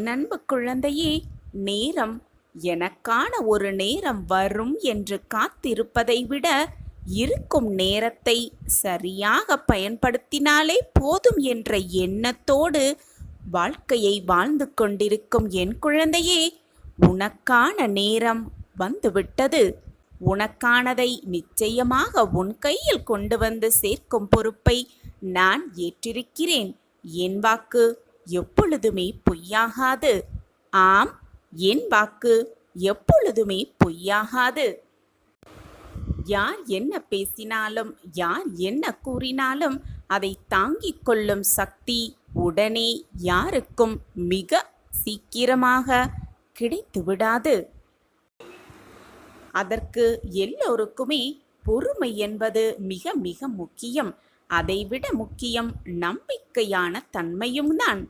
என் அன்பு குழந்தையே, நேரம் எனக்கான ஒரு நேரம் வரும் என்று காத்திருப்பதை விட இருக்கும் நேரத்தை சரியாக பயன்படுத்தினாலே போதும் என்ற எண்ணத்தோடு வாழ்க்கையை வாழ்ந்து கொண்டிருக்கும் என் குழந்தையே, உனக்கான நேரம் வந்துவிட்டது. உனக்கானதை நிச்சயமாக உன் கையில் கொண்டு வந்து சேர்க்கும் பொறுப்பை நான் ஏற்றிருக்கிறேன். என் வாக்கு எப்பொழுதுமே பொய்யாகாது. ஆம், என் வாக்கு எப்பொழுதுமே பொய்யாகாது. யார் என்ன பேசினாலும், யார் என்ன கூறினாலும் அதை தாங்கிக் கொள்ளும் சக்தி உடனே யாருக்கும் மிக சீக்கிரமாக கிடைத்து விடாது. அதற்கு எல்லோருக்குமே பொறுமை என்பது மிக மிக முக்கியம். அதைவிட முக்கியம் நம்பிக்கையான தன்மையும் தான்.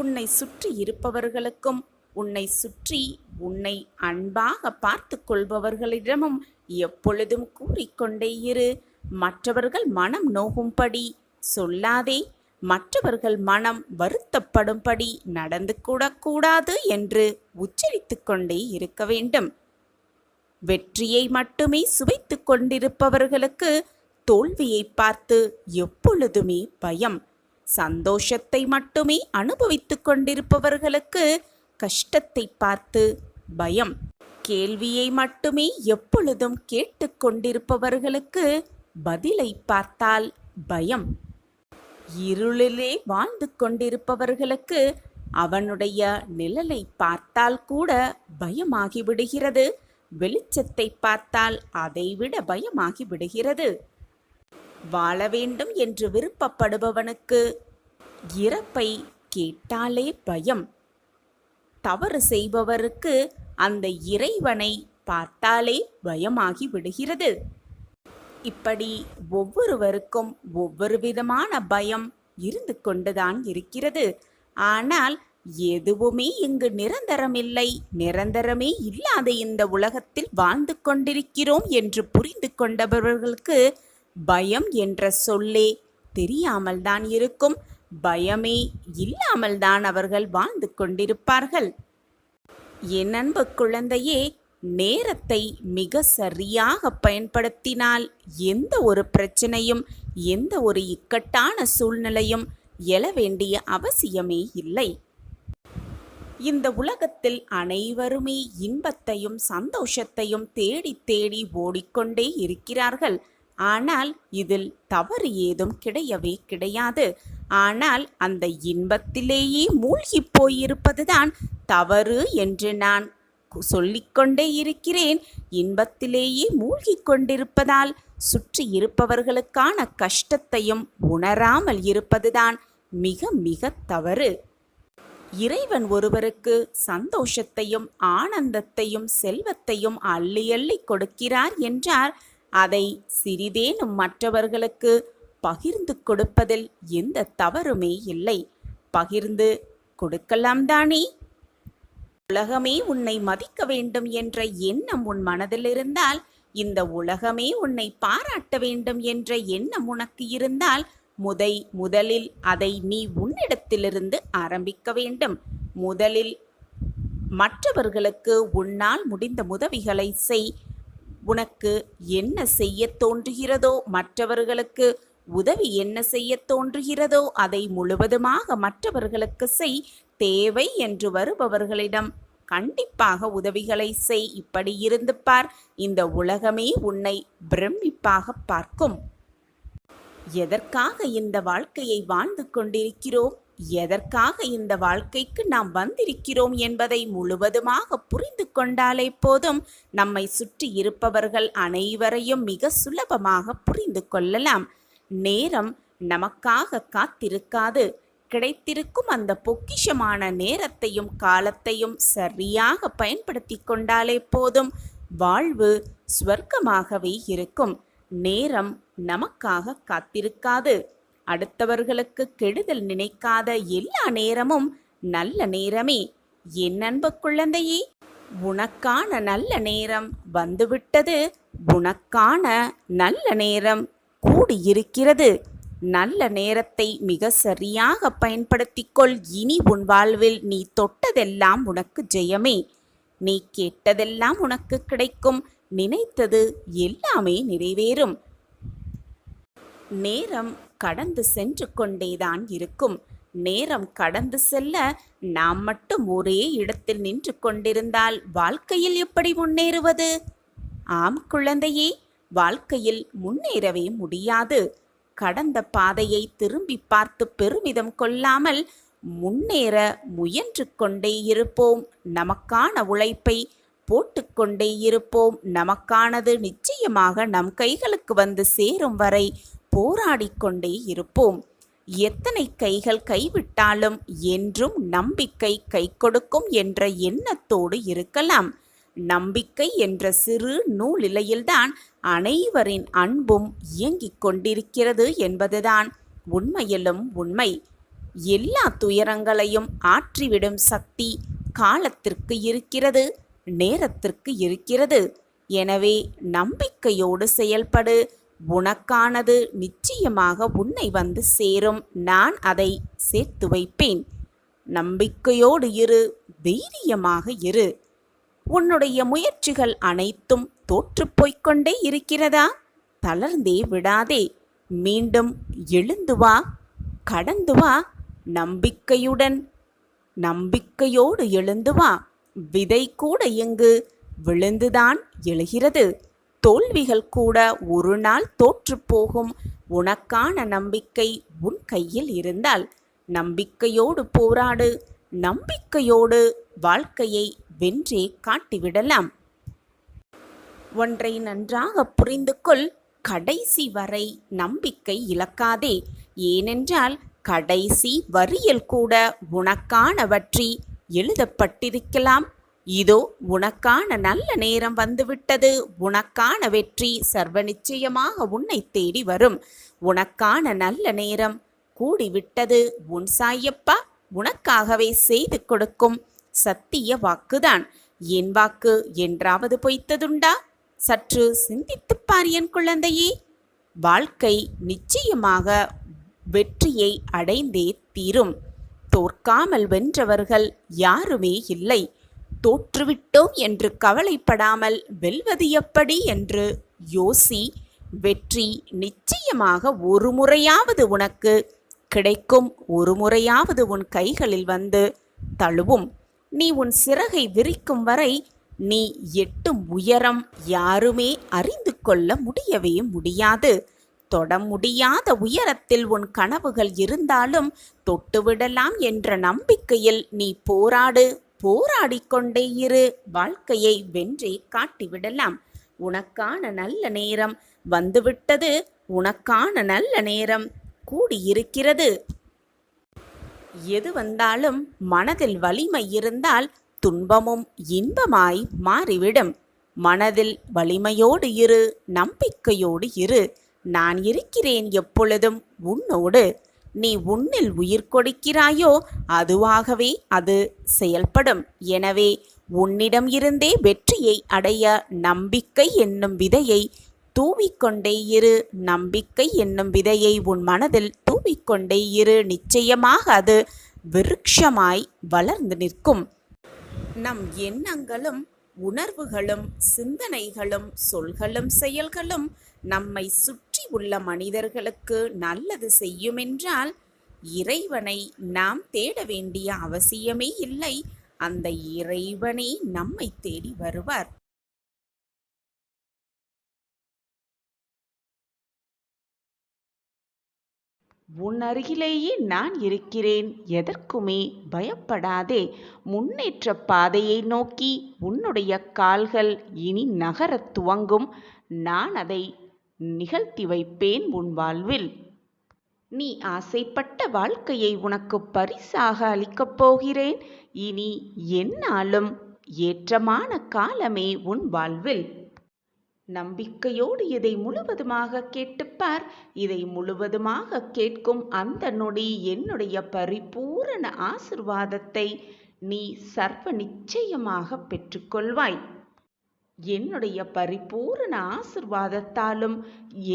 உன்னை சுற்றி இருப்பவர்களுக்கும் உன்னை சுற்றி உன்னை அன்பாக பார்த்து கொள்பவர்களிடமும் எப்பொழுதும் கூறிக்கொண்டே இரு. மற்றவர்கள் மனம் நோகும்படி சொல்லாதே. மற்றவர்கள் மனம் வருத்தப்படும்படி நடந்து கூடக்கூடாது என்று உச்சரித்து கொண்டே இருக்க வேண்டும். வெற்றியை மட்டுமே சுவைத்து கொண்டிருப்பவர்களுக்கு தோல்வியை பார்த்து எப்பொழுதுமே பயம். சந்தோஷத்தை மட்டுமே அனுபவித்து கொண்டிருப்பவர்களுக்கு கஷ்டத்தை பார்த்து பயம். கேள்வியை மட்டுமே எப்பொழுதும் கேட்டு கொண்டிருப்பவர்களுக்கு பதிலை பார்த்தால் பயம். இருளிலே வாழ்ந்து கொண்டிருப்பவர்களுக்கு அவனுடைய நிழலை பார்த்தால் கூட பயமாகி விடுகிறது. வெளிச்சத்தை பார்த்தால் அதைவிட பயமாகி விடுகிறது. வாழ வேண்டும் என்று விருப்பப்படுபவனுக்கு இறப்பை கேட்டாலே பயம். தவறு செய்பவருக்கு அந்த இறைவனை பார்த்தாலே பயமாகி விடுகிறது. இப்படி ஒவ்வொருவருக்கும் ஒவ்வொரு விதமான பயம் இருந்து கொண்டுதான் இருக்கிறது. ஆனால் எதுவுமே இங்கு நிரந்தரமில்லை. நிரந்தரமே இல்லாத இந்த உலகத்தில் வாழ்ந்து கொண்டிருக்கிறோம் என்று புரிந்து கொண்டவர்களுக்கு பயம் என்ற சொல்லே தெரியாமல் தான் இருக்கும். பயமே இல்லாமல் தான் அவர்கள் வாழ்ந்து கொண்டிருப்பார்கள். என் அன்பு குழந்தையே, நேரத்தை மிக சரியாக பயன்படுத்தினால் எந்த ஒரு பிரச்சனையும், எந்த ஒரு இக்கட்டான சூழ்நிலையும் எழ வேண்டிய அவசியமே இல்லை. இந்த உலகத்தில் அனைவருமே இன்பத்தையும் சந்தோஷத்தையும் தேடி தேடி ஓடிக்கொண்டே இருக்கிறார்கள். ஆனால் இதில் தவறு ஏதும் கிடையவே கிடையாது. ஆனால் அந்த இன்பத்திலேயே மூழ்கி போயிருப்பதுதான் தவறு என்று நான் சொல்லிக்கொண்டே இருக்கிறேன். இன்பத்திலேயே மூழ்கி கொண்டிருப்பதால் சுற்றி இருப்பவர்களுக்கான கஷ்டத்தையும் உணராமல் இருப்பதுதான் மிக மிக தவறு. இறைவன் ஒருவருக்கு சந்தோஷத்தையும் ஆனந்தத்தையும் செல்வத்தையும் அள்ளி அள்ளி கொடுக்கிறார் என்றார். அதை சிறிதேனும் மற்றவர்களுக்கு பகிர்ந்து கொடுப்பதில் எந்த தவறுமே இல்லை. பகிர்ந்து கொடுக்கலாம் தானே? உலகமே உன்னை மதிக்க வேண்டும் என்ற எண்ணம் உன் மனதில் இருந்தால், இந்த உலகமே உன்னை பாராட்ட வேண்டும் என்ற எண்ணம் உனக்கு இருந்தால், முதலில் அதை நீ உன்னிடத்திலிருந்து ஆரம்பிக்க வேண்டும். முதலில் மற்றவர்களுக்கு உன்னால் முடிந்த உதவிகளை செய். உனக்கு என்ன செய்ய தோன்றுகிறதோ, மற்றவர்களுக்கு உதவி என்ன செய்ய தோன்றுகிறதோ அதை முழுவதுமாக மற்றவர்களுக்கு செய். தேவை என்று வருபவர்களிடம் கண்டிப்பாக உதவிகளை செய். இப்படி இருந்து பார். இந்த உலகமே உன்னை பிரமிப்பாக பார்க்கும். எதற்காக இந்த வாழ்க்கையை வாழ்ந்து கொண்டிருக்கிறோம், எதற்காக இந்த வாழ்க்கைக்கு நாம் வந்திருக்கிறோம் என்பதை முழுவதுமாக புரிந்து கொண்டாலே போதும், நம்மை சுற்றி இருப்பவர்கள் அனைவரையும் மிக சுலபமாக புரிந்து கொள்ளலாம். நேரம் நமக்காக காத்திருக்காது. கிடைத்திருக்கும் அந்த பொக்கிஷமான நேரத்தையும் காலத்தையும் சரியாக பயன்படுத்தி கொண்டாலே போதும், வாழ்வு ஸ்வர்க்கமாகவே இருக்கும். நேரம் நமக்காக காத்திருக்காது. அடுத்தவர்களுக்கு கெடுதல் நினைக்காத எல்லா நேரமும் நல்ல நேரமே. என் அன்பு குழந்தையே, உனக்கான நல்ல நேரம் வந்துவிட்டது. உனக்கான நல்ல நேரம் கூடியிருக்கிறது. நல்ல நேரத்தை மிக சரியாக பயன்படுத்திக்கொள். இனி உன் வாழ்வில் நீ தொட்டதெல்லாம் உனக்கு ஜெயமே. நீ கேட்டதெல்லாம் உனக்கு கிடைக்கும். நினைத்தது எல்லாமே நிறைவேறும். நேரம் கடந்து சென்று கொண்டேதான் இருக்கும். நேரம் கடந்து செல்ல நாம் மட்டும் ஒரே இடத்தில் நின்று கொண்டிருந்தால் வாழ்க்கையில் எப்படி முன்னேறுவது? ஆம் குழந்தையே, வாழ்க்கையில் முன்னேறவே முடியாது. கடந்த பாதையை திரும்பி பார்த்து பெருமிதம் கொள்ளாமல் முன்னேற முயன்று கொண்டே இருப்போம். நமக்கான உழைப்பை போட்டுக்கொண்டே இருப்போம். நமக்கானது நிச்சயமாக நம் கைகளுக்கு வந்து சேரும் வரை போராடிக்கொண்டே இருப்போம். எத்தனை கைகள் கைவிட்டாலும் என்றும் நம்பிக்கை கை கொடுக்கும் என்ற எண்ணத்தோடு இருக்கலாம். நம்பிக்கை என்ற சிறு நூலிலையில்தான் அனைவரின் அன்பும் இயங்கிக் கொண்டிருக்கிறது என்பதுதான் உண்மையிலும் உண்மை. எல்லா துயரங்களையும் ஆற்றிவிடும் சக்தி காலத்திற்கு இருக்கிறது, நேரத்திற்கு இருக்கிறது. எனவே நம்பிக்கையோடு செயல்படு. உனக்கானது நிச்சயமாக உன்னை வந்து சேரும். நான் அதை சேர்த்து வைப்பேன். நம்பிக்கையோடு இரு, தைரியமாக இரு. உன்னுடைய முயற்சிகள் அனைத்தும் தோற்றுப்போய்க் கொண்டே இருக்கிறதா? தளர்ந்தே விடாதே. மீண்டும் எழுந்து வா, கடந்து வா. நம்பிக்கையோடு எழுந்து வா. விதை கூட எங்கு விழுந்துதான் எழுகிறது. தோல்விகள் கூட ஒரு நாள் தோற்று போகும். உனக்கான நம்பிக்கை உன் கையில் இருந்தால் நம்பிக்கையோடு போராடு. நம்பிக்கையோடு வாழ்க்கையை வென்றே காட்டிவிடலாம். ஒன்றை நன்றாக புரிந்து கொள். கடைசி வரை நம்பிக்கை இழக்காதே. ஏனென்றால் கடைசி வரியில் கூட உனக்கான வெற்றி எழுதப்பட்டிருக்கலாம். இதோ உனக்கான நல்ல நேரம் வந்துவிட்டது. உனக்கான வெற்றி சர்வ நிச்சயமாக உன்னை தேடி வரும். உனக்கான நல்ல நேரம் கூடிவிட்டது. உன் சாயப்பா உனக்காகவே செய்து கொடுக்கும் சத்திய வாக்குதான். என் வாக்கு என்றாவது பொய்த்ததுண்டா? சற்று சிந்தித்துப்பார் என் குழந்தையே. வாழ்க்கை நிச்சயமாக வெற்றியை அடைந்தே தீரும். தோற்காமல் வென்றவர்கள் யாருமே இல்லை. தோற்றுவிட்டோம் என்று கவலைப்படாமல் வெல்வது எப்படி என்று யோசி. வெற்றி நிச்சயமாக ஒரு முறையாவது உனக்கு கிடைக்கும். ஒரு முறையாவது உன் கைகளில் வந்து தழுவும். நீ உன் சிறகை விரிக்கும் வரை நீ எட்டும் உயரம் யாருமே அறிந்து கொள்ள முடியவே முடியாது. தொட முடியாத உயரத்தில் உன் கனவுகள் இருந்தாலும் தொட்டுவிடலாம் என்ற நம்பிக்கையில் நீ போராடு. போராடிக்கொண்டே இரு. வாழ்க்கையை வென்றே காட்டிவிடலாம். உனக்கான நல்ல நேரம் வந்துவிட்டது. உனக்கான நல்ல நேரம் கூடியிருக்கிறது. எது வந்தாலும் மனதில் வலிமை இருந்தால் துன்பமும் இன்பமாய் மாறிவிடும். மனதில் வலிமையோடு இரு, நம்பிக்கையோடு இரு. நான் இருக்கிறேன் எப்பொழுதும் உன்னோடு. நீ உன்னில் உயிர் கொடுக்கிறாயோ அதுவாகவே அது செயல்படும். எனவே உன்னிடம் இருந்தே வெற்றியை அடைய நம்பிக்கை என்னும் விதையை தூவிக்கொண்டே இரு. நம்பிக்கை என்னும் விதையை உன் மனதில் தூவிக்கொண்டே இரு. நிச்சயமாக அது விருட்சமாய் வளர்ந்து நிற்கும். நம் எண்ணங்களும் உணர்வுகளும் சிந்தனைகளும் சொல்களும் செயல்களும் நம்மை சுற்றி உள்ள மனிதர்களுக்கு நல்லது செய்யுமென்றால் இறைவனை நாம் தேட வேண்டிய அவசியமே இல்லை. அந்த இறைவனே நம்மை தேடி வருவார். உன் அருகிலேயே நான் இருக்கிறேன். எதற்குமே பயப்படாதே. முன்னேற்ற பாதையை நோக்கி உன்னுடைய கால்கள் இனி நகரத் துவங்கும். நான் அதை நிகழ்த்தி வைப்பேன் உன் வாழ்வில். நீ ஆசைப்பட்ட வாழ்க்கையை உனக்கு பரிசாக அளிக்கப் போகிறேன். இனி எந்நாளும் ஏற்றமான காலமே உன் வாழ்வில். நம்பிக்கையோடு இதை முழுவதுமாக கேட்டுப்பார். இதை முழுவதுமாக கேட்கும் அந்த நொடி என்னுடைய பரிபூரண ஆசிர்வாதத்தை நீ சர்வ நிச்சயமாக பெற்றுக்கொள்வாய். என்னுடைய பரிபூரண ஆசிர்வாதத்தாலும்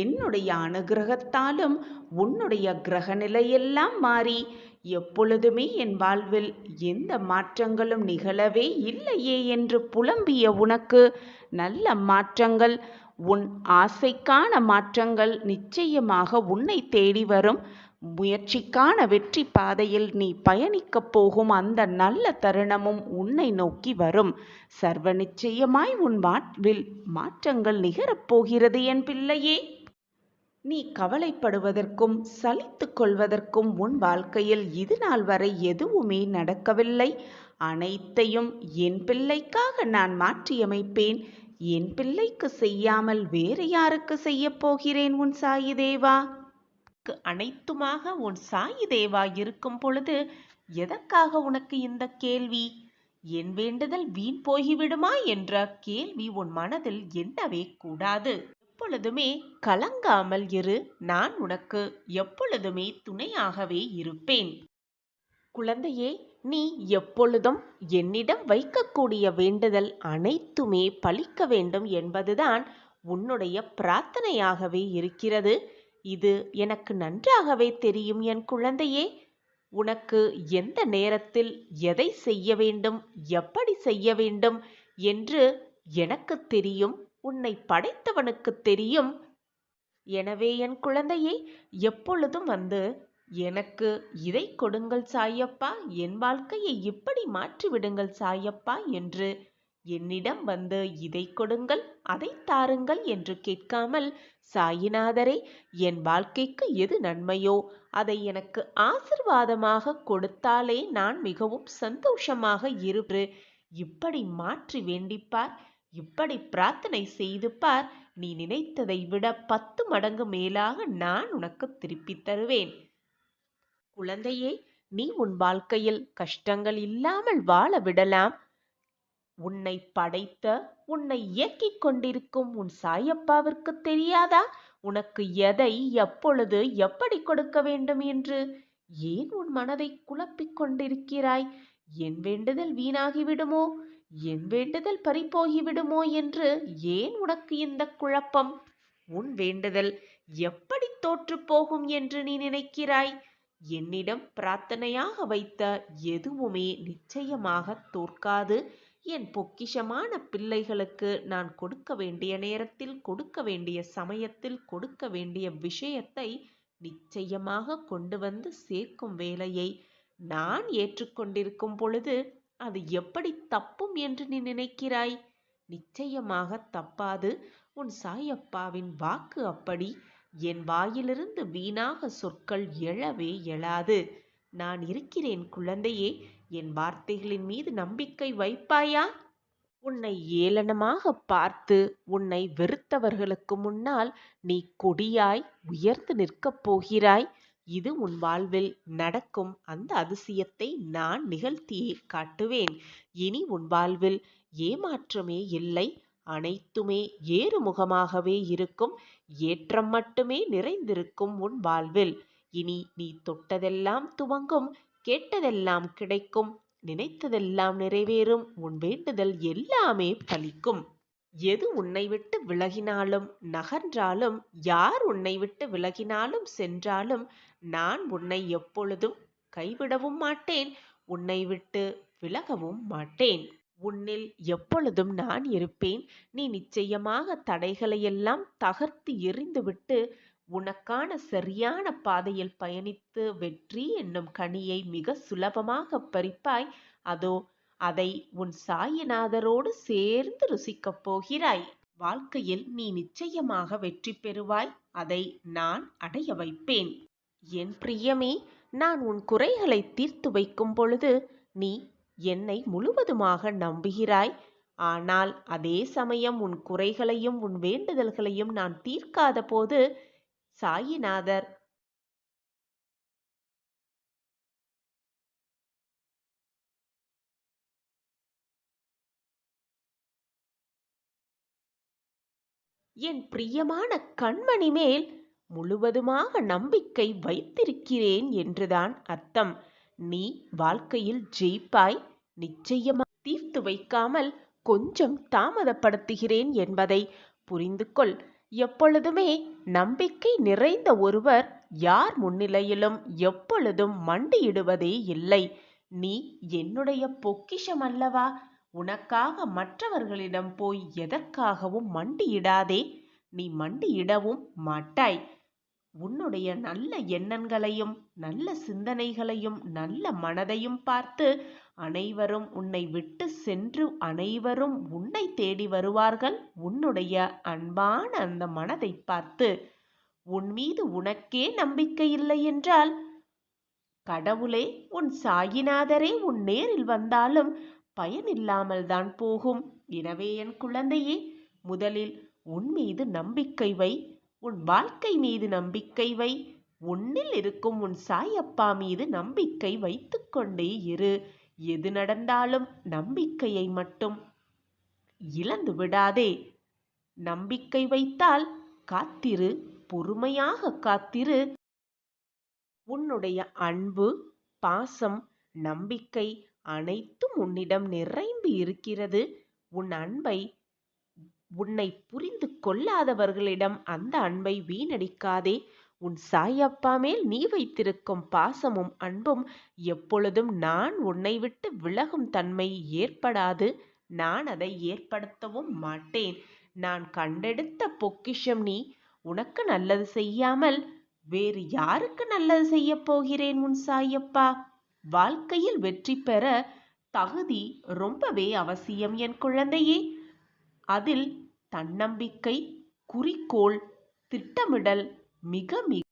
என்னுடைய அனுகிரகத்தாலும் உன்னுடைய கிரக நிலையெல்லாம் மாறி எப்பொழுதுமே என் வாழ்வில் எந்த மாற்றங்களும் நிகழவே இல்லையே என்று புலம்பிய உனக்கு நல்ல மாற்றங்கள், உன் ஆசைக்கான மாற்றங்கள் நிச்சயமாக உன்னை தேடி வரும். முயற்சிக்கான வெற்றி பாதையில் நீ பயணிக்கப் போகும் அந்த நல்ல தருணமும் உன்னை நோக்கி வரும். சர்வ நிச்சயமாய் உன் வாழ்வில் மாற்றங்கள் நிகழப்போகிறது என் பிள்ளையே. நீ கவலைப்படுவதற்கும் சலித்து கொள்வதற்கும் உன் வாழ்க்கையில் இது நாள் வரை எதுவுமே நடக்கவில்லை. அனைத்தையும் என் பிள்ளைக்காக நான் மாற்றியமைப்பேன். என் பிள்ளைக்கு செய்யாமல் வேறு யாருக்கு செய்யப் போகிறேன் உன் சாயி தேவா? அனைத்துமாக உன் சாயி தேவா இருக்கும் பொழுது எதற்காக உனக்கு இந்த கேள்வி? என் வேண்டுதல் வீண் போய்விடுமா என்ற கேள்வி உன் மனதில் எண்ணவே கூடாது. எப்பொழுதுமே கலங்காமல் இரு. நான் உனக்கு எப்பொழுதுமே துணையாகவே இருப்பேன். குழந்தையே, நீ எப்பொழுதும் என்னிடம் வைக்கக்கூடிய வேண்டுதல் அனைத்துமே பலிக்க வேண்டும் என்பதுதான் உன்னுடைய பிரார்த்தனையாகவே இருக்கிறது. இது எனக்கு நன்றாகவே தெரியும் என் குழந்தையே. உனக்கு எந்த நேரத்தில் எதை செய்ய வேண்டும், எப்படி செய்ய வேண்டும் என்று எனக்கு தெரியும், உன்னை படைத்தவனுக்கு தெரியும். எனவே என் குழந்தையே, எப்பொழுதும் வந்து எனக்கு இதை கொடுங்கள் சாயப்பா, என் வாழ்க்கையை இப்படி மாற்றிவிடுங்கள் சாயப்பா என்று என்னிடம் வந்து இதை கொடுங்கள் அதை தாருங்கள் என்று கேட்காமல், சாயிநாதரே, என் வாழ்க்கைக்கு எது நன்மையோ அதை எனக்கு ஆசிர்வாதமாக கொடுத்தாலே நான் மிகவும் சந்தோஷமாக இருப்பு. இப்படி மாற்றி வேண்டிப்பார், இப்படி பிரார்த்தனை செய்து பார். நீ நினைத்ததை விட 10 மடங்கு மேலாக நான் உனக்கு திருப்பி தருவேன். குழந்தையே, நீ உன் வாழ்க்கையில் கஷ்டங்கள் இல்லாமல் வாழ விடலாம். உன்னை படைத்த, உன்னை இயக்கிக் கொண்டிருக்கும் உன் சாயப்பாவிற்கு தெரியாதா உனக்கு எதை எப்பொழுது எப்படி கொடுக்க வேண்டும் என்று? ஏன் உன் மனதை குழப்பிக் கொண்டிருக்கிறாய்? என் வேண்டுதல் வீணாகிவிடுமோ, என் வேண்டுதல் பறிபோகிவிடுமோ என்று ஏன் உனக்கு இந்த குழப்பம்? உன் வேண்டுதல் எப்படி தோற்று போகும் என்று நீ நினைக்கிறாய்? என்னிடம் பிரார்த்தனையாக வைத்த எதுவுமே நிச்சயமாக தோற்காது. என் பொக்கிஷமான பிள்ளைகளுக்கு நான் கொடுக்க வேண்டிய நேரத்தில், கொடுக்க வேண்டிய சமயத்தில், கொடுக்க வேண்டிய விஷயத்தை நிச்சயமாக கொண்டு வந்து சேர்க்கும் வேலையை நான் ஏற்றுக்கொண்டிருக்கும் பொழுது அது எப்படி தப்பும் என்று நீ நினைக்கிறாய்? நிச்சயமாக தப்பாது. உன் சாயப்பாவின் வாக்கு அப்படி. என் வாயிலிருந்து வீணாக சொற்கள் எழவே எழாது. நான் இருக்கிறேன் குழந்தையே. என் வார்த்தைகளின் மீது நம்பிக்கை வைப்பாயா? உன்னை ஏளனமாக பார்த்து உன்னை வெறுத்தவர்களுக்கு முன்னால் நீ கொடியாய் உயர்ந்து நிற்கப் போகிறாய். இது உன் வாழ்வில் நடக்கும் அந்த அதிசயத்தை நான் நிகழ்த்தியே காட்டுவேன். இனி உன் வாழ்வில் ஏமாற்றமே இல்லை. அனைத்துமே ஏறுமுகமாகவே இருக்கும். ஏற்றம் மட்டுமே நிறைந்திருக்கும் உன் வாழ்வில். இனி நீ தொட்டதெல்லாம் துவங்கும், கேட்டதெல்லாம் கிடைக்கும், நினைத்ததெல்லாம் நிறைவேறும். உன் வேண்டுதல் எல்லாமே பலிக்கும். எது உன்னை விட்டு விலகினாலும் நகன்றாலும், யார் உன்னை விட்டு விலகினாலும் சென்றாலும், நான் உன்னை எப்பொழுதும் கைவிடவும் மாட்டேன், உன்னை விட்டு விலகவும் மாட்டேன். உன்னில் எப்பொழுதும் நான் இருப்பேன். நீ நிச்சயமாக தடைகளையெல்லாம் தகர்த்து எறிந்துவிட்டு உனக்கான சரியான பாதையில் பயணித்து வெற்றி என்னும் கனியை மிக சுலபமாக பறிப்பாய். அதோ அதை உன் சாயிநாதரோடு சேர்ந்து ருசிக்கப் போகிறாய். வாழ்க்கையில் நீ நிச்சயமாக வெற்றி பெறுவாய். அதை நான் அடைய வைப்பேன். என் பிரியமே, நான் உன் குறைகளை தீர்த்து வைக்கும் பொழுது நீ என்னை முழுவதுமாக நம்புகிறாய். ஆனால் அதே சமயம் உன் குறைகளையும் உன் வேண்டுதல்களையும் நான் தீர்க்காத போது சாயிநாதர் என் பிரியமான கண்மணி மேல் முழுவதுமாக நம்பிக்கை வைத்திருக்கிறேன் என்றுதான் அர்த்தம். நீ வாழ்க்கையில் ஜெயிப்பாய். நிச்சயமாக தீர்த்து வைக்காமல் கொஞ்சம் தாமதப்படுத்துகிறேன் என்பதை புரிந்து கொள். எப்பொழுதுமே நம்பிக்கை நிறைந்த ஒருவர் யார் முன்னிலையிலும் எப்பொழுதும் மண்டியிடுவதே இல்லை. நீ என்னுடைய பொக்கிஷம் அல்லவா? உனக்காக மற்றவர்களிடம் போய் எதற்காகவும் மண்டியிடாதே. நீ மண்டியிடவும் மாட்டாய். உன்னுடைய நல்ல எண்ணங்களையும் நல்ல சிந்தனைகளையும் நல்ல மனதையும் பார்த்து அனைவரும் உன்னை விட்டு சென்று அனைவரும் உன்னை தேடி வருவார்கள். உன்னுடைய அன்பான அந்த மனதை பார்த்து உன் மீது உனக்கே நம்பிக்கை இல்லை என்றால் கடவுளே, உன் சாயிநாதரே உன் நேரில் வந்தாலும் பயனில்லாமல் தான் போகும். எனவே என் குழந்தையே, முதலில் உன் மீது நம்பிக்கை வை. உன் வாழ்க்கை மீது நம்பிக்கை வை. உன்னில் இருக்கும் உன் சாயப்பா மீது நம்பிக்கை வைத்துக் கொண்டே இரு. எது நடந்தாலும் நம்பிக்கையை மட்டும் இழந்து விடாதே. நம்பிக்கை வைத்தால் காத்திரு, பொறுமையாக காத்திரு. உன்னுடைய அன்பு, பாசம், நம்பிக்கை அனைத்தும் உன்னிடம் நிரம்பி இருக்கிறது. உன் அன்பை உன்னை புரிந்து கொள்ளாதவர்களிடம் அந்த அன்பை வீணடிக்காதே. உன் சாயப்பா மேல் நீ வைத்திருக்கும் பாசமும் அன்பும் எப்பொழுதும் நான் உன்னை விட்டு விலகும் தன்மை ஏற்படாது. நான் அதை ஏற்படுத்தவும் மாட்டேன். நான் கண்டெடுத்த பொக்கிஷம் நீ. உனக்கு நல்லது செய்யாமல் வேறு யாருக்கு நல்லது செய்ய போகிறேன் உன் சாயப்பா? வாழ்க்கையில் வெற்றி பெற தகுதி ரொம்பவே அவசியம் என் குழந்தையே. அதில் தன்னம்பிக்கை, குறிக்கோள், திட்டமிடல் மிக மிக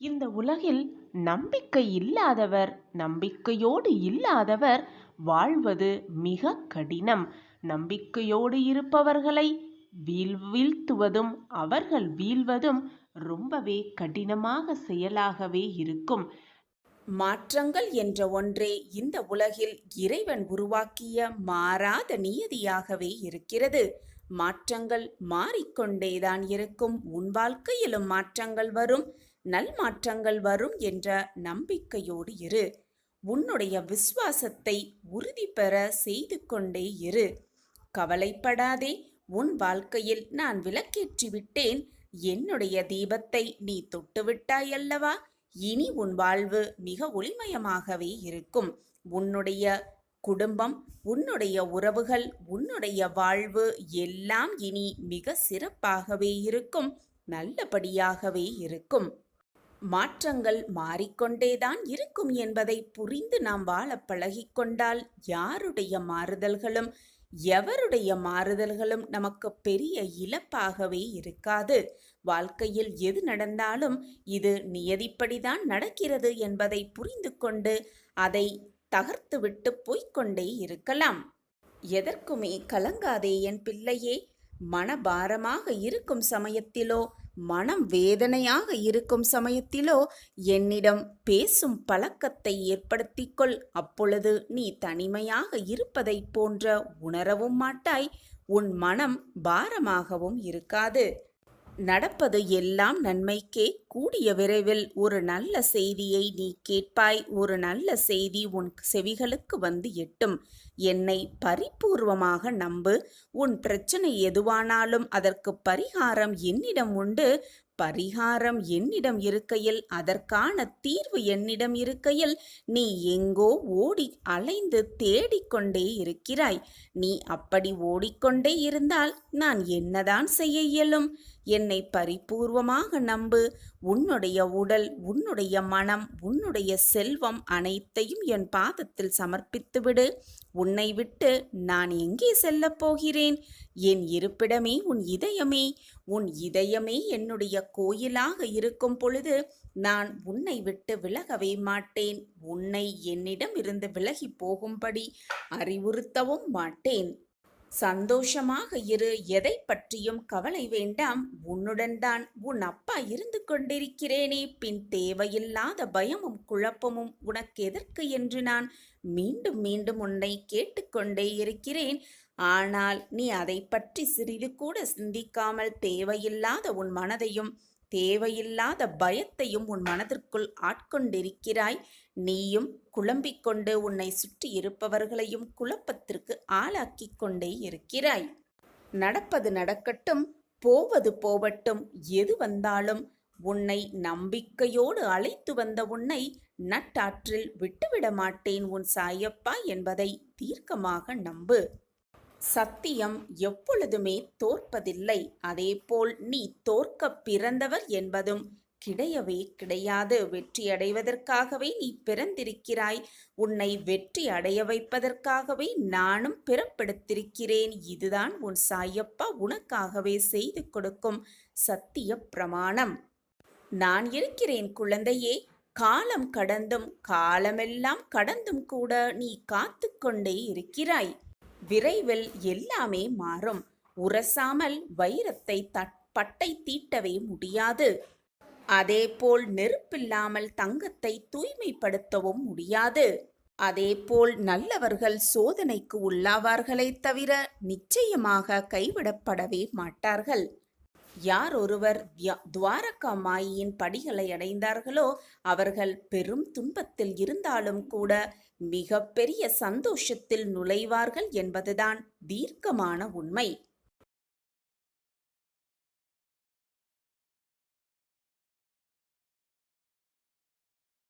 இந்த உலகில் நம்பிக்கை இல்லாதவர், நம்பிக்கையோடு இல்லாதவர் வாழ்வது மிக கடினம். நம்பிக்கையோடு இருப்பவர்களை வீழ்த்துவதும் அவர்கள் வீழ்வதும் ரொம்பவே கடினமாக செயலாகவே இருக்கும். மாற்றங்கள் என்ற ஒன்றே இந்த உலகில் இறைவன் உருவாக்கிய மாறாத நியதியாகவே இருக்கிறது. மாற்றங்கள் மாறிக்கொண்டேதான் இருக்கும். உன் வாழ்க்கையிலும் மாற்றங்கள் வரும், நல் மாற்றங்கள் வரும் என்ற நம்பிக்கையோடு இரு. உன்னுடைய விசுவாசத்தை உறுதி பெற செய்து கொண்டே இரு. கவலைப்படாதே. உன் வாழ்க்கையில் நான் விளக்கேற்றி விட்டேன். என்னுடைய தீபத்தை நீ தொட்டுவிட்டாய் அல்லவா? இனி உன் வாழ்வு மிக ஒளிமயமாகவே இருக்கும். உன்னுடைய குடும்பம், உன்னுடைய உறவுகள், உன்னுடைய வாழ்வு எல்லாம் இனி மிக சிறப்பாகவே இருக்கும், நல்லபடியாகவே இருக்கும். மாற்றங்கள் மாறிக்கொண்டேதான் இருக்கும் என்பதை புரிந்து நாம் வாழ பழகிக்கொண்டால் யாருடைய மாறுதல்களும் எவருடைய மாறுதல்களும் நமக்கு பெரிய இழப்பாகவே இருக்காது. வாழ்க்கையில் எது நடந்தாலும் இது நியதிப்படிதான் நடக்கிறது என்பதை புரிந்து கொண்டு அதை தகர்த்துவிட்டு போய்கொண்டே இருக்கலாம். எதற்குமே கலங்காதே என் பிள்ளையே. மனபாரமாக இருக்கும் சமயத்திலோ, மனம் வேதனையாக இருக்கும் சமயத்திலோ என்னிடம் பேசும் பழக்கத்தை ஏற்படுத்திக்கொள். அப்பொழுது நீ தனிமையாக இருப்பதைப் போன்ற உணரவும் மாட்டாய். உன் மனம் பாரமாகவும் இருக்காது. நடப்பது எல்லாம் நன்மைக்கே. கூடிய விரைவில் ஒரு நல்ல செய்தியை நீ கேட்பாய். ஒரு நல்ல செய்தி உன் செவிகளுக்கு வந்து எட்டும். என்னை பரிபூர்வமாக நம்பு. உன் பிரச்சனை எதுவானாலும் அதற்கு பரிகாரம் என்னிடம் உண்டு. பரிகாரம் என்னிடம் இருக்கையில், அதற்கான தீர்வு என்னிடம் இருக்கையில் நீ எங்கோ ஓடி அலைந்து தேடிக்கொண்டே இருக்கிறாய். நீ அப்படி ஓடிக்கொண்டே இருந்தால் நான் என்னதான் செய்ய இயலும்? என்னை பரிபூர்வமாக நம்பு. உன்னுடைய உடல், உன்னுடைய மனம், உன்னுடைய செல்வம் அனைத்தையும் என் பாதத்தில் சமர்ப்பித்துவிடு. உன்னை விட்டு நான் எங்கே செல்லப் போகிறேன்? என் இருப்பிடமே உன் இதயமே. உன் இதயமே என்னுடைய கோயிலாக இருக்கும் பொழுது நான் உன்னை விட்டு விலகவே மாட்டேன். உன்னை என்னிடம் இருந்து விலகி போகும்படி அறிவுறுத்தவும் மாட்டேன். சந்தோஷமாக இரு. எதை பற்றியும் கவலை வேண்டாம். உன்னுடன் தான் உன் அப்பா இருந்து கொண்டிருக்கிறேனே. பின் தேவையில்லாத பயமும் குழப்பமும் உனக்கு எதற்கு என்று நான் மீண்டும் மீண்டும் உன்னை கேட்டுக்கொண்டே இருக்கிறேன். ஆனால் நீ அதை பற்றி சிறிது கூட சிந்திக்காமல் தேவையில்லாத உன் மனதையும் தேவையில்லாத பயத்தையும் உன் மனதிற்குள் ஆட்கொண்டிருக்கிறாய். நீயும் குழம்பிக் கொண்டு உன்னை சுற்றி இருப்பவர்களையும் குழப்பத்திற்கு ஆளாக்கிக் கொண்டே இருக்கிறாய். நடப்பது நடக்கட்டும், போவது போவட்டும், எது வந்தாலும் உன்னை நம்பிக்கையோடு அழைத்து வந்த உன்னை நட்டாற்றில் விட்டுவிட மாட்டேன் உன் சாயப்பா என்பதை தீர்க்கமாக நம்பு. சத்தியம் எப்பொழுதுமே தோற்பதில்லை. அதேபோல் நீ தோற்கப் பிறந்தவர் என்பதும் கிடையவே கிடையாது. வெற்றியடைவதற்காகவே நீ பிறந்திருக்கிறாய். உன்னை வெற்றி அடைய வைப்பதற்காகவே நானும் பிறப்பெடுத்திருக்கிறேன். இதுதான் உன் சாயப்பா உனக்காகவே செய்து கொடுக்கும் சத்திய பிரமாணம். நான் இருக்கிறேன் குழந்தையே. காலம் கடந்தும் காலமெல்லாம் கடந்தும் கூட நீ காத்து கொண்டே இருக்கிறாய். விரைவில் எல்லாமே மாறும். உரசாமல் வைரத்தை பட்டை தீட்டவே முடியாது. அதேபோல் நெருப்பில்லாமல் தங்கத்தை தூய்மைப்படுத்தவும் முடியாது. அதேபோல் நல்லவர்கள் சோதனைக்கு உள்ளாவார்களே தவிர நிச்சயமாக கைவிடப்படவே மாட்டார்கள். யார் ஒருவர் துவாரகா மாயின் படிகளை அடைந்தார்களோ அவர்கள் பெரும் துன்பத்தில் இருந்தாலும் கூட மிக பெரிய சந்தோஷத்தில் நுழைவார்கள் என்பதுதான் தீர்க்கமான உண்மை.